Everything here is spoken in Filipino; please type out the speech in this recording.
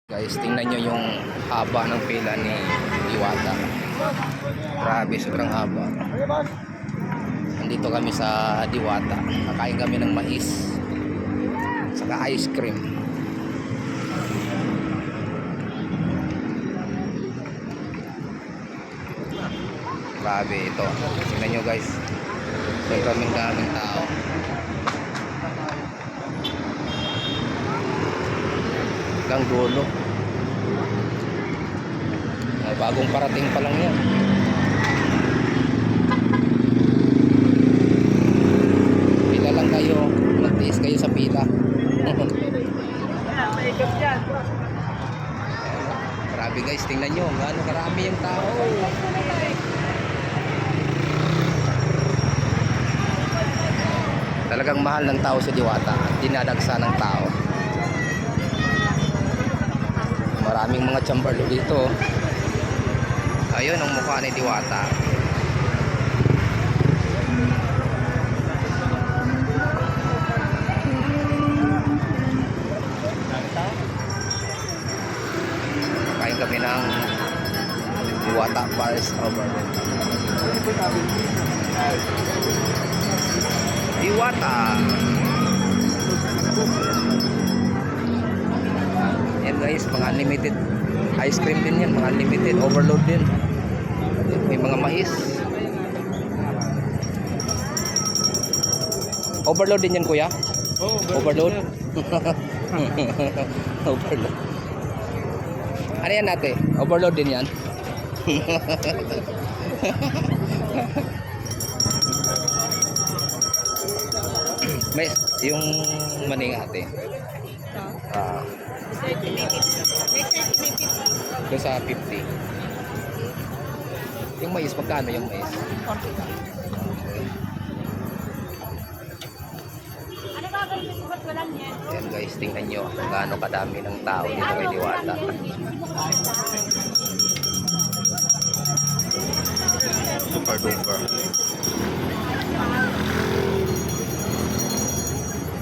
Guys, tingnan nyo yung haba ng pila ni Diwata. Grabe, sobrang haba. Nandito kami sa Diwata. Kakain kami ng mais. Saka ice cream. Grabe ito. Tingnan nyo guys. Sobrang daming tao. Hanggang dulo. Bagong parating pa lang yan. Pila lang kayo. Magtiis kayo sa pila. Grabe guys, tingnan nyo gaano karami yung tao. Talagang mahal ng tao sa Diwata. Dinadagsa ng tao. Maraming mga chambarlo dito. Ayun ang mukha ni Diwata. Kain kami ng Diwata Paris Overload. Diwata. Yan guys, mga unlimited ice cream din yan, mga unlimited overload din. May mga mais. Overload din yan kuya? Oh, overload? Overload. Ano yan natin? Overload din yan? May yung maning ate. Doon sa 50. Yung mais, magkano yung mais? 40. Ano gagawin mo ba't walang yan? Ayan guys, tingnan nyo gaano kadami ng tao dito kay Diwata. Super duper.